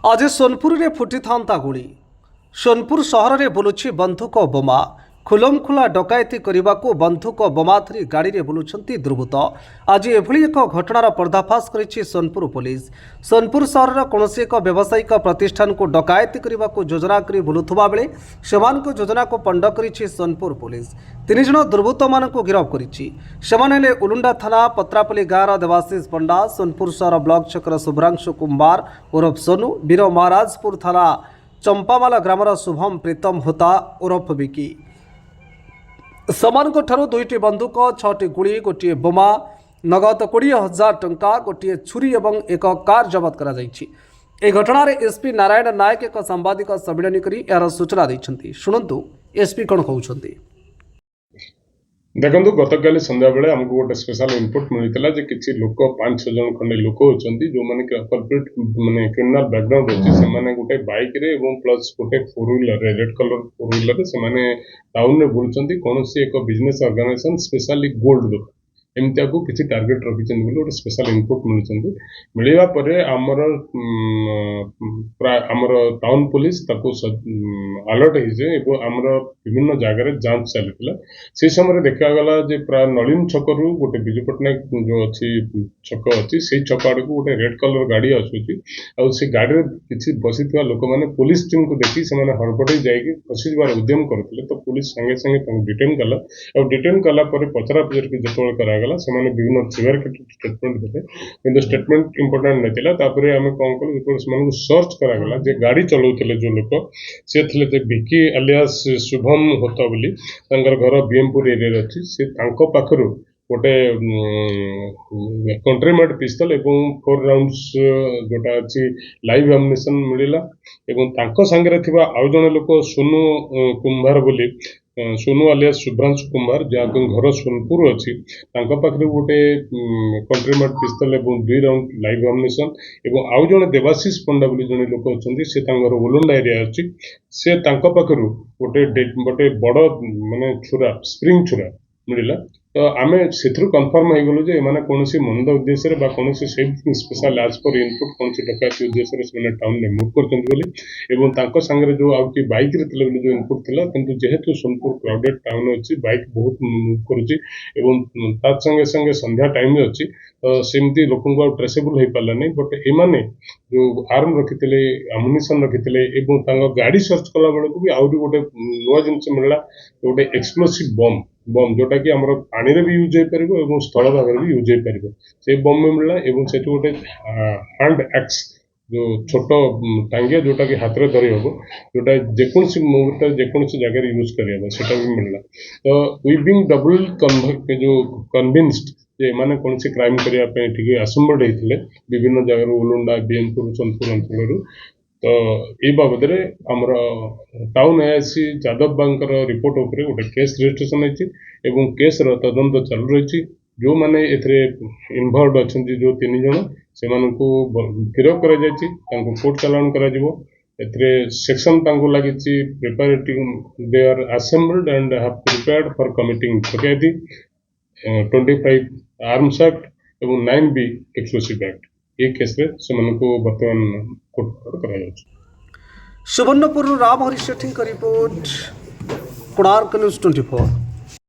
आज सोनपुर रे फुटी था गुड़ी। सोनपुर सहर में बुलुछि बंधुक बोमा। खुलमखुला डकायती करने को बंधुक बोमा धरी गाड़ी में बुलुंट दुर्बृत्त। आज एभली एक घटनार पर्दाफाश करिछि सोनपुर पुलिस। सोनपुर सहर कौन एक व्यावसायिक प्रतिष्ठान को डकायती करने को योजना कर बुलुवा बेले सेमानक योजना को पंड करिछि सोनपुर पुलिस। 3 जण दुर्बृत्त मान गिरफ करिछि। सेमाने हेले उलुंडा थाना पत्रापल्ली गाँवर देवाशीष पंडा, सोनपुर सहर ब्लॉक छकर शुभ्रांशु कुमार उर्फ सोनू, वीर महाराजपुर थाना चंपामाला ग्रामर शुभम प्रीतम होता उर्फ विकी। सेमानक ठारू 2टी बंदूक, 6टी गुड़ी, गोटे बोमा, नगद 20,000 टंका, गोटे छुरी और एक कार जबत करा जायछि। ए घटना रे एसपी नारायण नायक एक सांबादिक सम्मेलन करी यार सूचना दैछन्ति। शुणन्तु एसपी कोन कहउछन्ति। देखो गतकाली संध्या बेले आमको गोटे स्पेशल इनपुट मिलता जे किसी लोक 5-6 जन खंडे लोक होचंती जो माने कॉर्पोरेट माने क्रिमिनल बैकग्राउंड अछि से माने गोटे बाइक रे एवं प्लस गोटे 4 व्हीलर रे रेड कलर 4 व्हीलर रे से माने टाउन रे बुलचंती कोनोसी एक बिजनेस ऑर्गेनाइजेशन स्पेशली गोल्ड दुकान एमतिया को किसी टारगेट रखिछन बोले गोटे स्पेशल इनपुट मिलचंती। मिलिबा परे हमर टाउन पुलिस ताको अलर्ट हिजे एवं हमर विभिन्न जगह रे जांच चलतिला। से समय देखा गला जे प्राय नलिन छकरू गोटे बिजू पटनायक जो अच्छी छक अच्छी से छक आड़ को गोटे रेड कलर गाड़ी आसुची आ से गाड़ी रे किछि बसिथिबा लोक माने पुलिस टीम को देखि से माने हड़बड़ी जायकि फसिबार उद्यम करथिले तो पुलिस संगे संगे ताको डिटेन कला और डिटेन कला परे पचरा पचर के जतोल करा गला से माने विभिन्न सिवियर स्टेटमेंट देते किंतु स्टेटमेंट इंपोर्टेंट नथिला। तापरे हमें कोन कोन रिपोर्ट्स माने सर्च करा गला जे गाड़ी चलाउथिले जो लोक से थिले जे विकी अलियास शुभम होता बोली तांकर घर बीएमपुर एरिया रे अछि। से तांको पाखरु गोटे कंट्रीमेड पिस्तल एवं 4 राउंड्स जोटा अच्छी लाइव एम्युनिशन मिलिला एवं तांको संगे थिबा आउ जने लोक सोनू कुंभार बोली सोनू अलियास शुभ्रांशु कुमार जहाँ घर सोनपुर अच्छी पाखे गोटे कंट्रीमेड पिस्तल एवं 2 राउंड लाइव एम्युनिशन एवं आउ जने देवाशीष पंडा बोली जने लोक अच्छे से घर उलुंडा एरिया अच्छी से पाखु गोटे बड़ माने छुरा स्प्रिंग छुरा मिलला। तो आम से कनफर्म हो गलु जे माने कोनोसी मंद उद्देश्य रे बा कोनोसी स्पेशल एज पर इनपुट कोनोसी डकायती उद्देश्य रे से टाउन में मूव करछन बोली एवं तांको संगे जो आउ की बाइक रे तले जो इनपुट थिला किंतु जेहेतु सोनपुर क्राउडेड टाउन अछि बाइक बहुत मूव करूची एवं ता संगे संगे संध्या टाइम में अछि तो सेमती लोकन को ट्रेसेबल हो पाला नहीं। बट एमाने जो आर्म रखिथिले एम्युनिशन रखिथिले एवं तांको गाड़ी सर्च कला बेले को भी आउरी गोटे नुवा जिंस मिलला गोटे एक्सप्लोसिव बम जोटा कि आमर पानी रे भी यूज हो पारिबो एवं स्थल भाग रे भी यूज हो पारिबो से बम में मिलला एवं से गोटे हैंड एक्स जो छोट टांगिया जोटा कि हाथ रे धरी हबो जोटा जेकोनसी मुहूर्त जेकोनसी जगह यूज करि हबो सेटा भी मिलला। तो वी बीइंग डबल जो कन्विंस्ड जे माने कोनसी क्राइम करिया पे ठीक असम्बर्ड हेतिले विभिन्न जगह उलुंडा बीएमपुर सोनपुर अंचल तो ये बाबद आमर टाउन एएससी जादव बांकर रिपोर्ट उपरे गोटे केस रजिस्ट्रेशन होती एवं केस तदंत चालू रही। जो माने एथरे इन्वॉल्व अच्छे जो 3 जन से गिरफ कर कोर्ट चालान कर सेक्शन लगी preparating they are assembled and have prepared for committing डकैती 25 आर्म्स एक्ट एवं 9B एक्सप्लोसिव एक्ट ये केस रे से बर्तमान कोर्ट करा जाउछ। सुवर्णपुर राम हरि सेठी का रिपोर्ट, कोणार्क न्यूज 24।